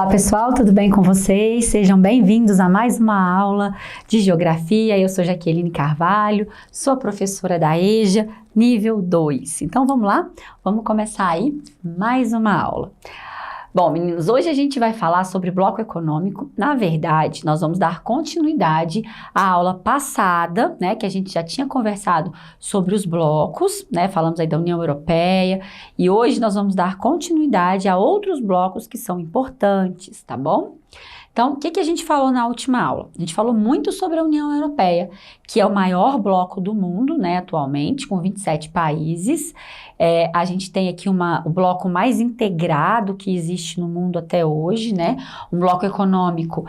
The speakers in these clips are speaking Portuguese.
Olá pessoal, tudo bem com vocês? Sejam bem-vindos a mais uma aula de Geografia. Eu sou Jaqueline Carvalho, sou professora da EJA, nível 2. Então vamos lá? Vamos começar aí mais uma aula. Bom, meninos, hoje a gente vai falar sobre bloco econômico. Na verdade, nós vamos dar continuidade à aula passada, né, que a gente já tinha conversado sobre os blocos, né, falamos aí da União Europeia, e hoje nós vamos dar continuidade a outros blocos que são importantes, tá bom? Então, o que a gente falou na última aula? A gente falou muito sobre a União Europeia, que é o maior bloco do mundo, né, atualmente, com 27 países. A gente tem aqui o bloco mais integrado que existe no mundo até hoje, né? Um bloco econômico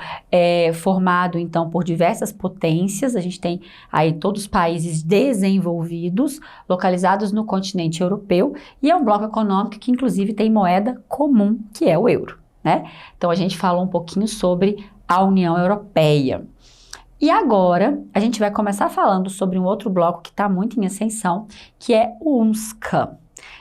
formado, então, por diversas potências. A gente tem aí todos os países desenvolvidos, localizados no continente europeu, e é um bloco econômico que, inclusive, tem moeda comum, que é o euro. Né? Então, a gente falou um pouquinho sobre a União Europeia. E agora, a gente vai começar falando sobre um outro bloco que está muito em ascensão, que é o UNSCA.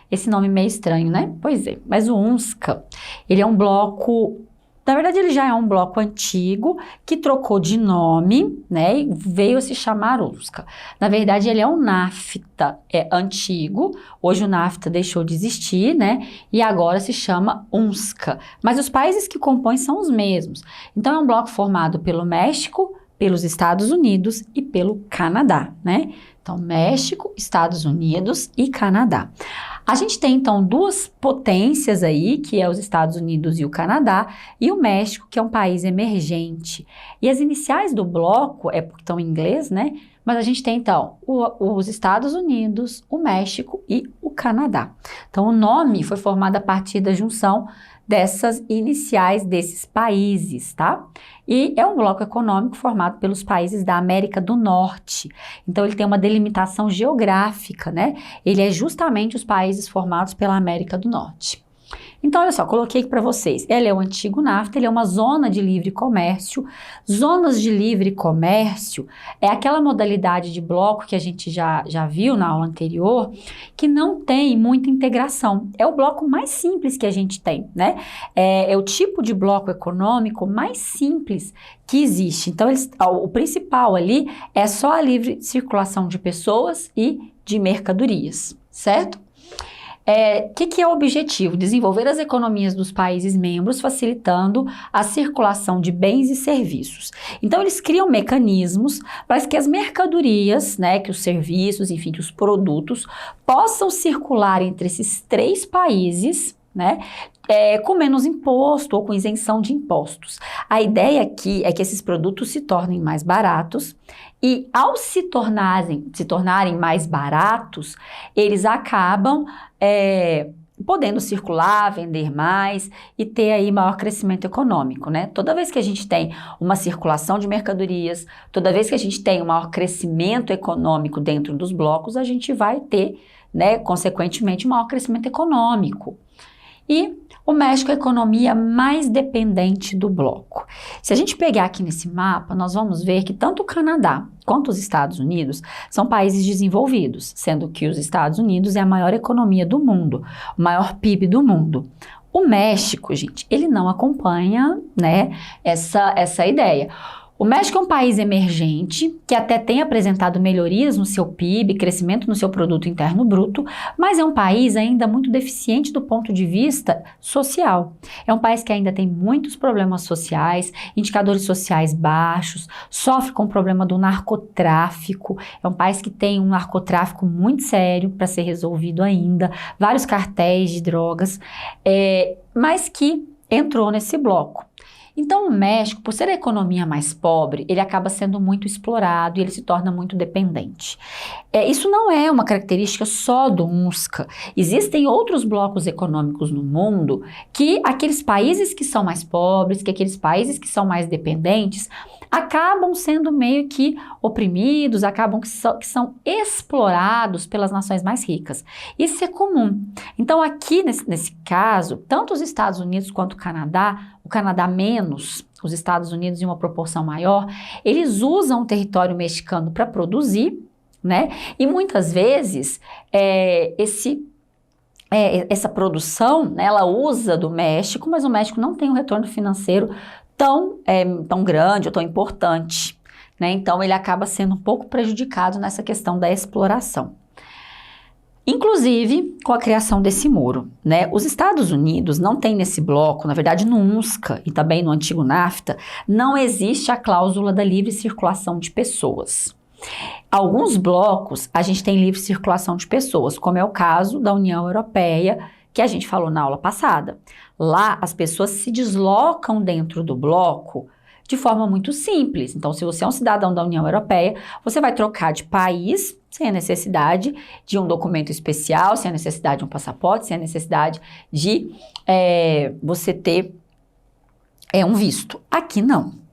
Esse nome meio estranho, né? Pois é, mas o UNSCA, ele é um bloco... Na verdade, ele já é um bloco antigo que trocou de nome, né, e veio a se chamar UNSCA. Na verdade, ele é um NAFTA antigo, hoje o NAFTA deixou de existir, né, e agora se chama UNSCA. Mas os países que compõem são os mesmos. Então, é um bloco formado pelo México, pelos Estados Unidos e pelo Canadá, né? Então, México, Estados Unidos e Canadá. A gente tem, então, duas potências aí, que é os Estados Unidos e o Canadá, e o México, que é um país emergente. E as iniciais do bloco, porque estão em inglês, né? Mas a gente tem, então, os Estados Unidos, o México e o Canadá. Então, o nome foi formado a partir da junção dessas iniciais desses países, tá? E é um bloco econômico formado pelos países da América do Norte. Então, ele tem uma delimitação geográfica, né? Ele é justamente os países formados pela América do Norte. Então, olha só, coloquei aqui para vocês. Ele é o antigo NAFTA, ele é uma zona de livre comércio. Zonas de livre comércio é aquela modalidade de bloco que a gente já viu na aula anterior, que não tem muita integração. É o bloco mais simples que a gente tem, né? É o tipo de bloco econômico mais simples que existe. Então, o principal ali é só a livre circulação de pessoas e de mercadorias, certo? Que é o objetivo? Desenvolver as economias dos países membros, facilitando a circulação de bens e serviços. Então, eles criam mecanismos para que as mercadorias, né, que os serviços, enfim, que os produtos possam circular entre esses três países, né, com menos imposto ou com isenção de impostos. A ideia aqui é que esses produtos se tornem mais baratos e, ao se tornarem mais baratos, eles acabam podendo circular, vender mais e ter aí maior crescimento econômico, né? Toda vez que a gente tem uma circulação de mercadorias, toda vez que a gente tem um maior crescimento econômico dentro dos blocos, a gente vai ter, né, consequentemente, um maior crescimento econômico. E o México é a economia mais dependente do bloco. Se a gente pegar aqui nesse mapa, nós vamos ver que tanto o Canadá quanto os Estados Unidos são países desenvolvidos, sendo que os Estados Unidos é a maior economia do mundo, o maior PIB do mundo. O México, gente, ele não acompanha, né, essa ideia. O México é um país emergente, que até tem apresentado melhorias no seu PIB, crescimento no seu produto interno bruto, mas é um país ainda muito deficiente do ponto de vista social. É um país que ainda tem muitos problemas sociais, indicadores sociais baixos, sofre com o problema do narcotráfico, é um país que tem um narcotráfico muito sério para ser resolvido ainda, vários cartéis de drogas, mas que entrou nesse bloco. Então, o México, por ser a economia mais pobre, ele acaba sendo muito explorado e ele se torna muito dependente. Isso não é uma característica só do UNSCA. Existem outros blocos econômicos no mundo que aqueles países que são mais pobres, que aqueles países que são mais dependentes, acabam sendo meio que oprimidos, acabam que são explorados pelas nações mais ricas. Isso é comum. Então, aqui nesse caso, tanto os Estados Unidos quanto o Canadá menos, os Estados Unidos em uma proporção maior, eles usam o território mexicano para produzir, né? E muitas vezes essa produção, né, ela usa do México, mas o México não tem um retorno financeiro tão grande ou tão importante, né? Então ele acaba sendo um pouco prejudicado nessa questão da exploração. Inclusive com a criação desse muro, né? Os Estados Unidos não tem nesse bloco, na verdade no UNSCA e também no antigo NAFTA, não existe a cláusula da livre circulação de pessoas. Alguns blocos a gente tem livre circulação de pessoas, como é o caso da União Europeia, que a gente falou na aula passada. Lá as pessoas se deslocam dentro do bloco de forma muito simples. Então, se você é um cidadão da União Europeia, você vai trocar de país sem a necessidade de um documento especial, sem a necessidade de um passaporte, sem a necessidade de você ter um visto. Aqui não.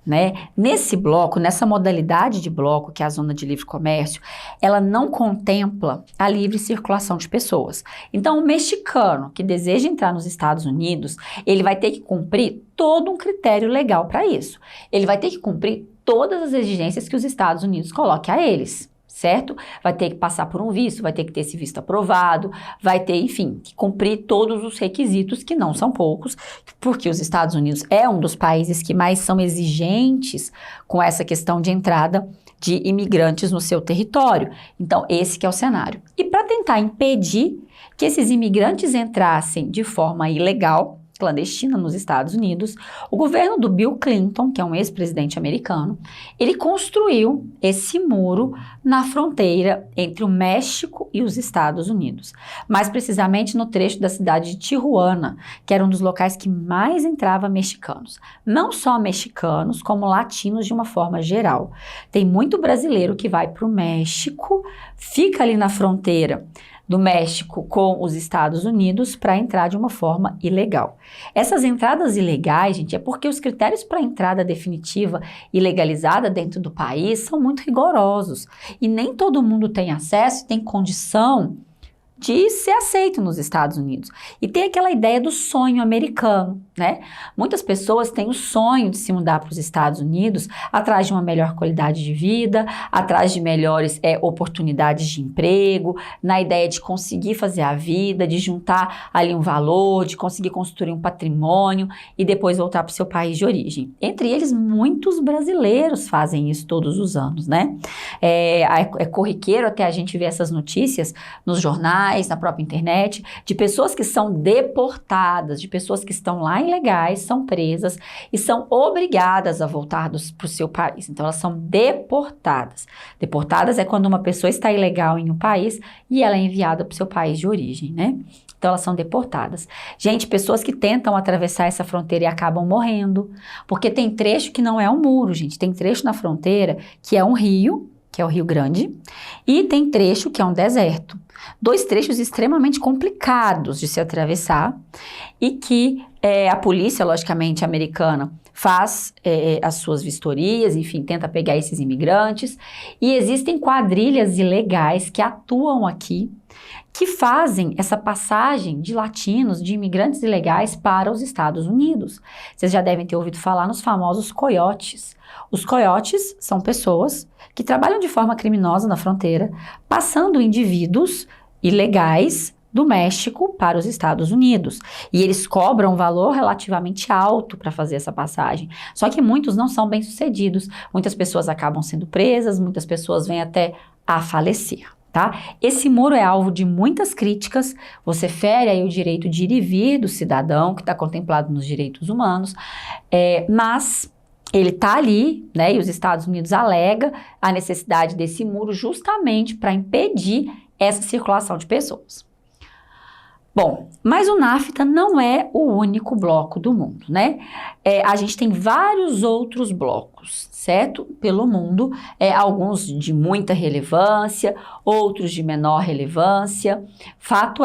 Né? Nesse bloco, nessa modalidade de bloco, que é a zona de livre comércio, ela não contempla a livre circulação de pessoas. Então, o mexicano que deseja entrar nos Estados Unidos, ele vai ter que cumprir todo um critério legal para isso. Ele vai ter que cumprir todas as exigências que os Estados Unidos coloquem a eles. Certo? Vai ter que passar por um visto, vai ter que ter esse visto aprovado, vai ter, enfim, que cumprir todos os requisitos, que não são poucos, porque os Estados Unidos é um dos países que mais são exigentes com essa questão de entrada de imigrantes no seu território. Então, esse que é o cenário. E para tentar impedir que esses imigrantes entrassem de forma ilegal, clandestina nos Estados Unidos, o governo do Bill Clinton, que é um ex-presidente americano, ele construiu esse muro na fronteira entre o México e os Estados Unidos, mais precisamente no trecho da cidade de Tijuana, que era um dos locais que mais entrava mexicanos. Não só mexicanos, como latinos de uma forma geral. Tem muito brasileiro que vai para o México, fica ali na fronteira do México com os Estados Unidos para entrar de uma forma ilegal. Essas entradas ilegais, gente, é porque os critérios para entrada definitiva e legalizada dentro do país são muito rigorosos e nem todo mundo tem acesso e tem condição de ser aceito nos Estados Unidos. E tem aquela ideia do sonho americano, né? Muitas pessoas têm o sonho de se mudar para os Estados Unidos atrás de uma melhor qualidade de vida, atrás de melhores oportunidades de emprego, na ideia de conseguir fazer a vida, de juntar ali um valor, de conseguir construir um patrimônio e depois voltar para o seu país de origem. Entre eles, muitos brasileiros fazem isso todos os anos, né? É corriqueiro até a gente ver essas notícias nos jornais, na própria internet, de pessoas que são deportadas, de pessoas que estão lá ilegais, são presas e são obrigadas a voltar para o seu país. Então, elas são deportadas. Deportadas é quando uma pessoa está ilegal em um país e ela é enviada para o seu país de origem, né? Então, elas são deportadas. Gente, pessoas que tentam atravessar essa fronteira e acabam morrendo, porque tem trecho que não é um muro, gente. Tem trecho na fronteira que é um rio, que é o Rio Grande, e tem trecho que é um deserto. Dois trechos extremamente complicados de se atravessar e que a polícia, logicamente, americana faz as suas vistorias, enfim, tenta pegar esses imigrantes. E existem quadrilhas ilegais que atuam aqui, que fazem essa passagem de latinos, de imigrantes ilegais para os Estados Unidos. Vocês já devem ter ouvido falar nos famosos coiotes. Os coiotes são pessoas que trabalham de forma criminosa na fronteira, passando indivíduos ilegais do México para os Estados Unidos. E eles cobram um valor relativamente alto para fazer essa passagem. Só que muitos não são bem-sucedidos. Muitas pessoas acabam sendo presas, muitas pessoas vêm até a falecer. Tá? Esse muro é alvo de muitas críticas, você fere aí o direito de ir e vir do cidadão, que está contemplado nos direitos humanos, mas ele está ali, né, e os Estados Unidos alega a necessidade desse muro justamente para impedir essa circulação de pessoas. Bom, mas o NAFTA não é o único bloco do mundo, né? A gente tem vários outros blocos, certo? Pelo mundo, alguns de muita relevância, outros de menor relevância. Fato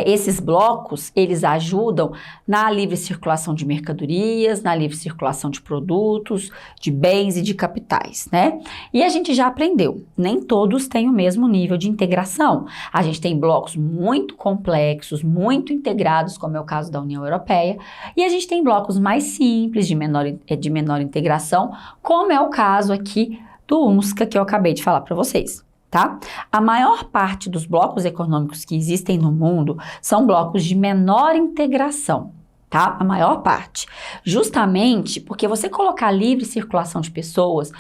esses blocos, eles ajudam na livre circulação de mercadorias, na livre circulação de produtos, de bens e de capitais, né? E a gente já aprendeu, nem todos têm o mesmo nível de integração. A gente tem blocos muito complexos, muito integrados, como é o caso da União Europeia, e a gente tem blocos mais simples, de menor integração, como é o caso aqui do UNSCA, que eu acabei de falar para vocês. tá? A maior parte dos blocos econômicos que existem no mundo são blocos de menor integração, tá? A maior parte. Justamente porque você colocar livre circulação de pessoas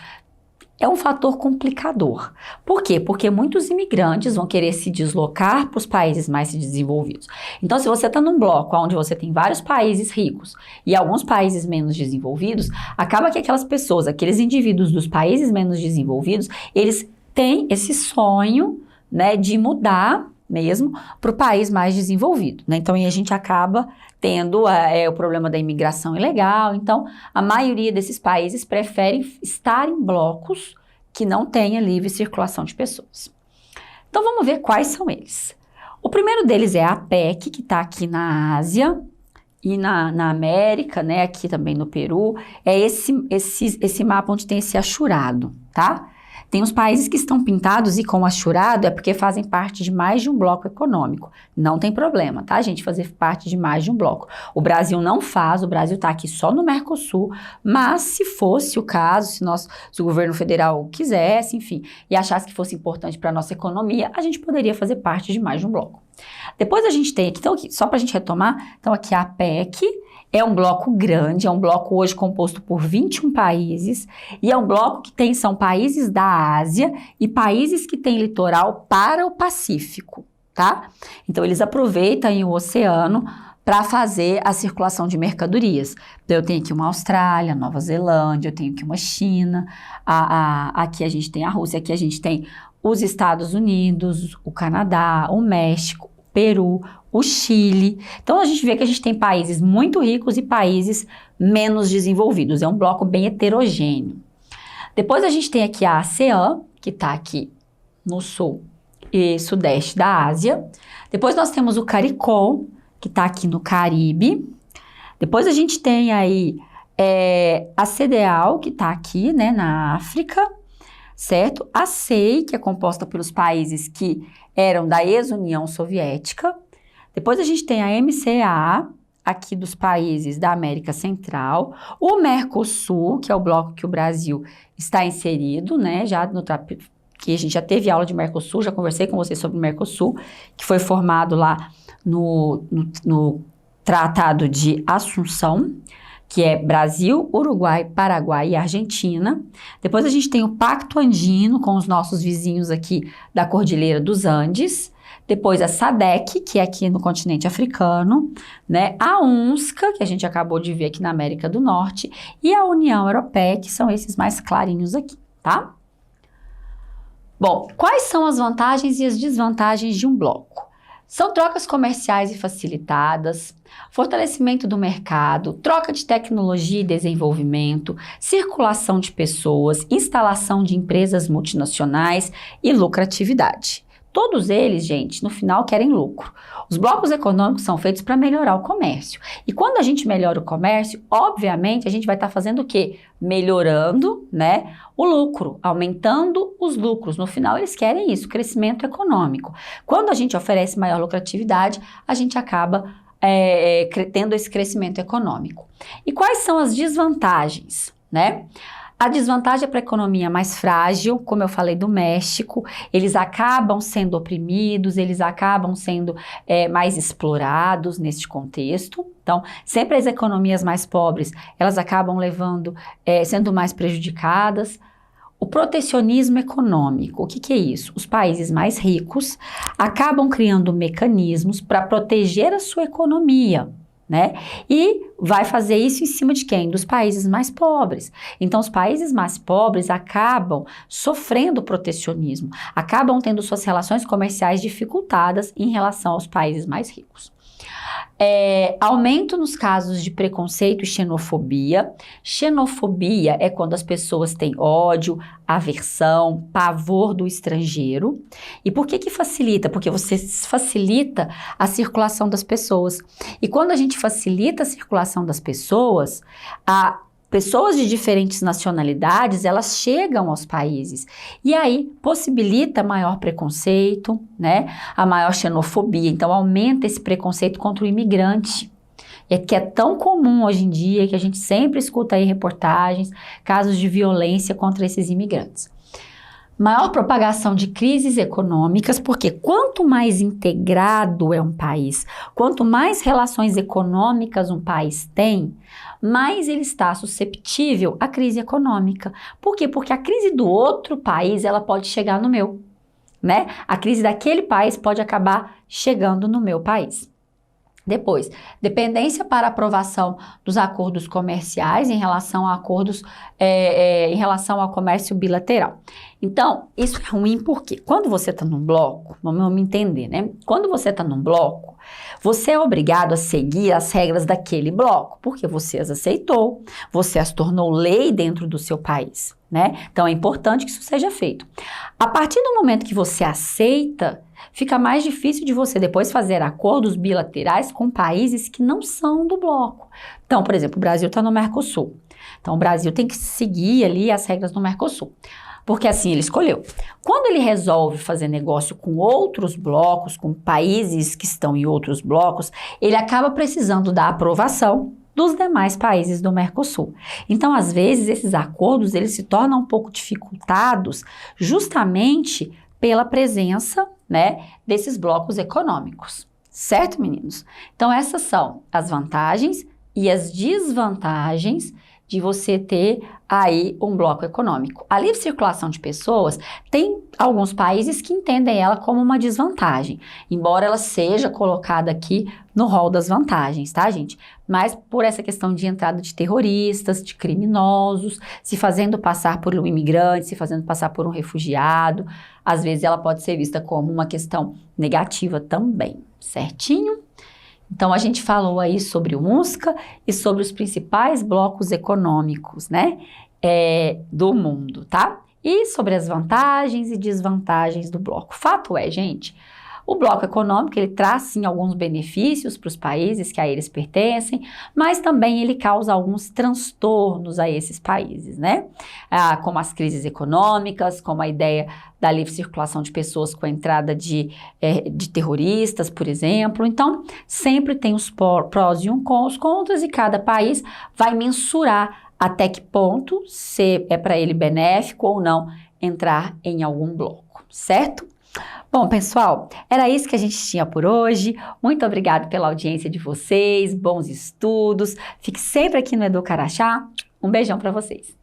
é um fator complicador. Por quê? Porque muitos imigrantes vão querer se deslocar para os países mais desenvolvidos. Então, se você está num bloco onde você tem vários países ricos e alguns países menos desenvolvidos, acaba que aquelas pessoas, aqueles indivíduos dos países menos desenvolvidos, eles têm esse sonho, né, de mudar mesmo para o país mais desenvolvido, né? Então, aí a gente acaba tendo o problema da imigração ilegal. Então, a maioria desses países preferem estar em blocos que não tenha livre circulação de pessoas. Então, vamos ver quais são eles. O primeiro deles é a APEC, que está aqui na Ásia e na América, né? Aqui também no Peru. É esse mapa onde tem esse achurado, tá? Tem os países que estão pintados e com achurado é porque fazem parte de mais de um bloco econômico. Não tem problema, tá, gente? Fazer parte de mais de um bloco. O Brasil não faz, o Brasil está aqui só no Mercosul, mas se fosse o caso, se o governo federal quisesse, enfim, e achasse que fosse importante para a nossa economia, a gente poderia fazer parte de mais de um bloco. Depois a gente tem aqui, então, só para a gente retomar, então aqui a APEC. É um bloco grande, é um bloco hoje composto por 21 países, e é um bloco que são países da Ásia e países que têm litoral para o Pacífico, tá? Então, eles aproveitam aí o oceano para fazer a circulação de mercadorias. Então, eu tenho aqui uma Austrália, Nova Zelândia, eu tenho aqui uma China, aqui a gente tem a Rússia, aqui a gente tem os Estados Unidos, o Canadá, o México, o Peru, o Chile. Então, a gente vê que a gente tem países muito ricos e países menos desenvolvidos. É um bloco bem heterogêneo. Depois, a gente tem aqui a ASEAN, que está aqui no sul e sudeste da Ásia. Depois, nós temos o CARICOM, que está aqui no Caribe. Depois, a gente tem aí a CEDEAO, que está aqui, né, na África, certo? A CEI, que é composta pelos países que eram da ex-União Soviética. Depois a gente tem a MCA, aqui dos países da América Central, o Mercosul, que é o bloco que o Brasil está inserido, né, que a gente já teve aula de Mercosul, já conversei com vocês sobre o Mercosul, que foi formado lá no Tratado de Assunção, que é Brasil, Uruguai, Paraguai e Argentina. Depois a gente tem o Pacto Andino, com os nossos vizinhos aqui da Cordilheira dos Andes. Depois a SADC, que é aqui no continente africano, né? A UNSCA, que a gente acabou de ver aqui na América do Norte, e a União Europeia, que são esses mais clarinhos aqui, tá? Bom, quais são as vantagens e as desvantagens de um bloco? São trocas comerciais e facilitadas, fortalecimento do mercado, troca de tecnologia e desenvolvimento, circulação de pessoas, instalação de empresas multinacionais e lucratividade. Todos eles, gente, no final querem lucro. Os blocos econômicos são feitos para melhorar o comércio. E quando a gente melhora o comércio, obviamente, a gente vai estar fazendo o quê? Melhorando, né, o lucro, aumentando os lucros. No final, eles querem isso, crescimento econômico. Quando a gente oferece maior lucratividade, a gente acaba tendo esse crescimento econômico. E quais são as desvantagens, né? A desvantagem é para a economia mais frágil, como eu falei do México, eles acabam sendo oprimidos, eles acabam sendo mais explorados neste contexto. Então, sempre as economias mais pobres, elas acabam sendo mais prejudicadas. O protecionismo econômico, o que é isso? Os países mais ricos acabam criando mecanismos para proteger a sua economia, né? E vai fazer isso em cima de quem? Dos países mais pobres. Então, os países mais pobres acabam sofrendo protecionismo, acabam tendo suas relações comerciais dificultadas em relação aos países mais ricos. Aumento nos casos de preconceito e xenofobia. Xenofobia é quando as pessoas têm ódio, aversão, pavor do estrangeiro. E por que facilita? Porque você facilita a circulação das pessoas. E quando a gente facilita a circulação das pessoas, pessoas de diferentes nacionalidades, elas chegam aos países e aí possibilita maior preconceito, né? A maior xenofobia. Então, aumenta esse preconceito contra o imigrante. Que é tão comum hoje em dia, que a gente sempre escuta aí reportagens, casos de violência contra esses imigrantes. Maior propagação de crises econômicas, porque quanto mais integrado é um país, quanto mais relações econômicas um país tem, mais ele está susceptível à crise econômica. Por quê? Porque a crise do outro país, ela pode chegar no meu, né? A crise daquele país pode acabar chegando no meu país. Depois, dependência para aprovação dos acordos comerciais em relação a acordos em relação ao comércio bilateral. Então, isso é ruim porque quando você está num bloco, vamos entender, né? Quando você está num bloco, você é obrigado a seguir as regras daquele bloco, porque você as aceitou, você as tornou lei dentro do seu país, né? Então, é importante que isso seja feito. A partir do momento que você aceita, fica mais difícil de você depois fazer acordos bilaterais com países que não são do bloco. Então, por exemplo, o Brasil está no Mercosul. Então, o Brasil tem que seguir ali as regras do Mercosul. Porque assim ele escolheu. Quando ele resolve fazer negócio com outros blocos, com países que estão em outros blocos, ele acaba precisando da aprovação dos demais países do Mercosul. Então, às vezes, esses acordos eles se tornam um pouco dificultados justamente pela presença, né, desses blocos econômicos. Certo, meninos? Então, essas são as vantagens e as desvantagens de você ter aí um bloco econômico. A livre circulação de pessoas tem alguns países que entendem ela como uma desvantagem, embora ela seja colocada aqui no rol das vantagens, tá, gente? Mas por essa questão de entrada de terroristas, de criminosos, se fazendo passar por um imigrante, se fazendo passar por um refugiado, às vezes ela pode ser vista como uma questão negativa também, certinho? Então, a gente falou aí sobre o UNSCA e sobre os principais blocos econômicos, né, do mundo, tá? E sobre as vantagens e desvantagens do bloco. Fato é, gente, o bloco econômico, ele traz, sim, alguns benefícios para os países que a eles pertencem, mas também ele causa alguns transtornos a esses países, né? Como as crises econômicas, como a ideia da livre circulação de pessoas com a entrada de terroristas, por exemplo. Então, sempre tem os prós e os contras e cada país vai mensurar até que ponto se é para ele benéfico ou não entrar em algum bloco, certo? Bom, pessoal, era isso que a gente tinha por hoje. Muito obrigada pela audiência de vocês, bons estudos. Fique sempre aqui no Educarachá. Um beijão para vocês.